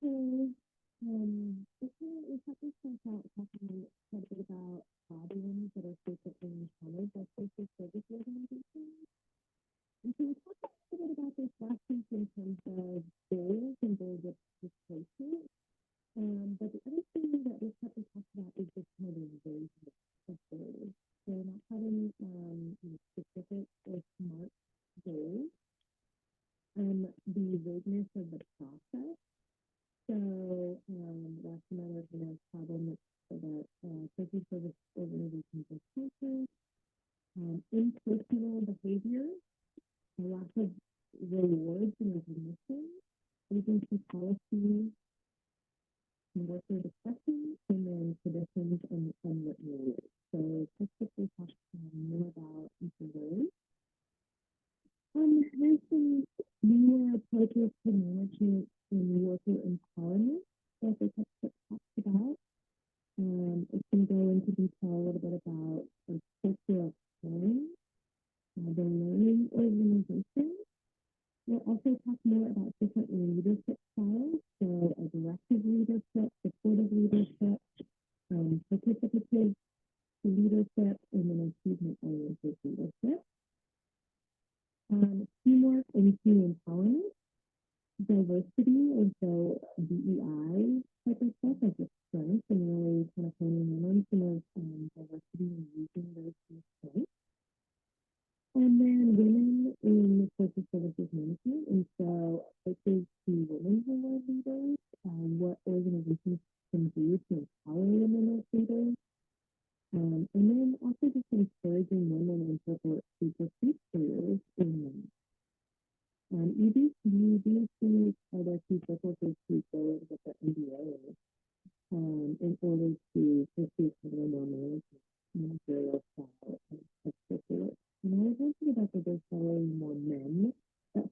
We probably start out talking quite a bit about problems that are frequently encountered by social service organizations. And so we talked a little bit about this last week in terms of goals and goals of displacement. But the other thing that we probably talked about is the kind of engagement of goals. So not having specific or smart goals, the vagueness of the process. So that's another kind of problem that social service organizations are facing. Impersonal behavior, a lack of rewards and recognition, agency policies, and worker discussion, and then traditions and unwritten rules. So let's quickly talk more about each of those. There's some newer approaches to management and worker empowerment that the textbook talks about. It's going to go into detail a little bit about the culture of learning, the learning organization. We'll also talk more about different leadership styles, so aggressive leadership, supportive leadership, participative leadership, and then achievement-oriented leadership. Teamwork and team empowerment, diversity, and so DEI type of stuff as a strength, and really kind of honing in on some of diversity and using those strengths. And then women in social services management, and so approaches to women who are leaders, what organizations can do to empower women as leaders, and then also just encouraging women in support to pursue careers in women. EDC are the key focuses to go and get the MBA in order to pursue kind of a more managerial style of support. And I was thinking about that there's probably more men that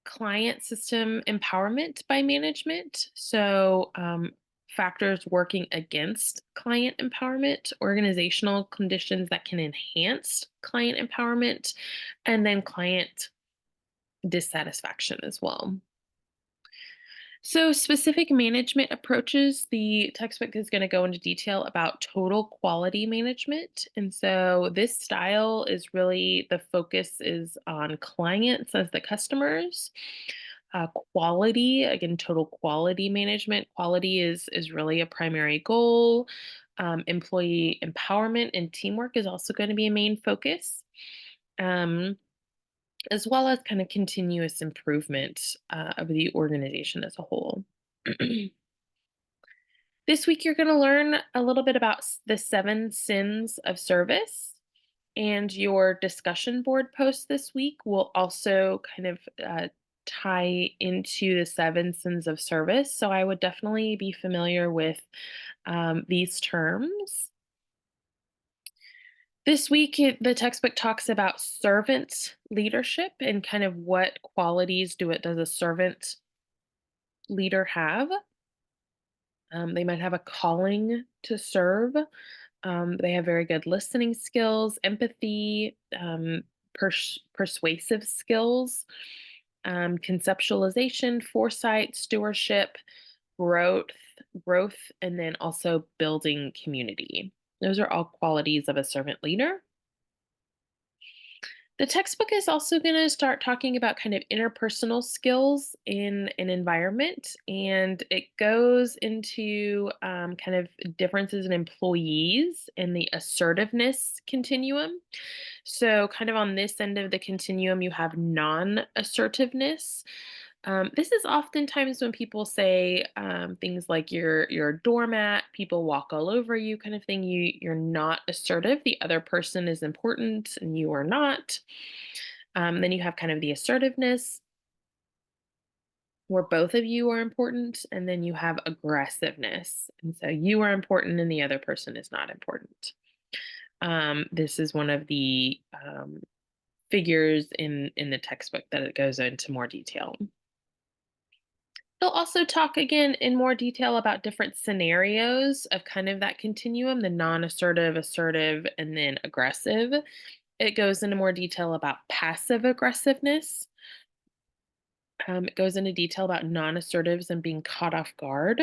Client system empowerment by management. So factors working against client empowerment, organizational conditions that can enhance client empowerment, and then client dissatisfaction as well. So, specific management approaches, the textbook is going to go into detail about total quality management. And so, this style is really the focus is on clients as the customers. Quality, again, total quality management. Quality is really a primary goal. Employee empowerment and teamwork is also going to be a main focus. Um, as well as kind of continuous improvement of the organization as a whole. This week, you're going to learn a little bit about the 7 sins of service. And your discussion board post this week will also kind of tie into the 7 sins of service. So I would definitely be familiar with these terms. This week, the textbook talks about servant leadership and kind of what qualities does a servant leader have. They might have a calling to serve. They have very good listening skills, empathy, persuasive skills, conceptualization, foresight, stewardship, growth, growth, and then also building community. Those are all qualities of a servant leader. The textbook is also going to start talking about kind of interpersonal skills in an environment, and it goes into kind of differences in employees and the assertiveness continuum. So, kind of on this end of the continuum, you have non assertiveness. This is oftentimes when people say things like you're a doormat, people walk all over you, kind of thing. You're not assertive. The other person is important, and you are not. Then you have kind of the assertiveness, where both of you are important, and then you have aggressiveness, and so you are important, and the other person is not important. This is one of the figures in the textbook that it goes into more detail. They'll also talk again in more detail about different scenarios of kind of that continuum, the non assertive, assertive, and then aggressive. It goes into more detail about passive aggressiveness. It goes into detail about non assertives and being caught off guard.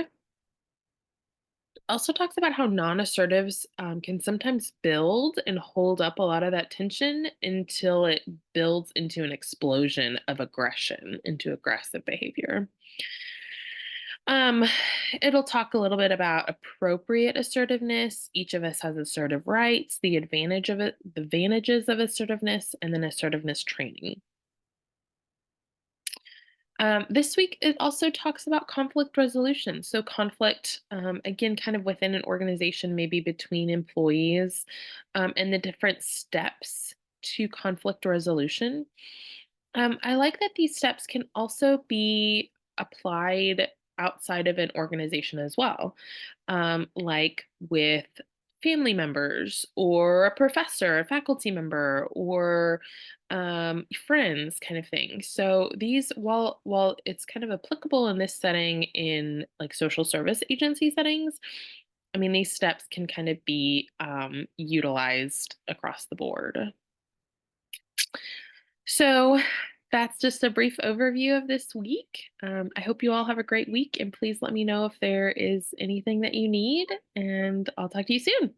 Also talks about how non assertives can sometimes build and hold up a lot of that tension until it builds into an explosion of aggression, into aggressive behavior. Um, it'll talk a little bit about appropriate assertiveness. Each of us has assertive rights, the advantage of it, the advantages of assertiveness, and then assertiveness training. This week, it also talks about conflict resolution. So, conflict, again, kind of within an organization, maybe between employees, and the different steps to conflict resolution. I like that these steps can also be applied outside of an organization as well, like with family members or a professor, a faculty member, or friends, kind of thing. So these, while it's kind of applicable in this setting in like social service agency settings, I mean these steps can kind of be utilized across the board. So that's just a brief overview of this week. I hope you all have a great week, and please let me know if there is anything that you need, and I'll talk to you soon.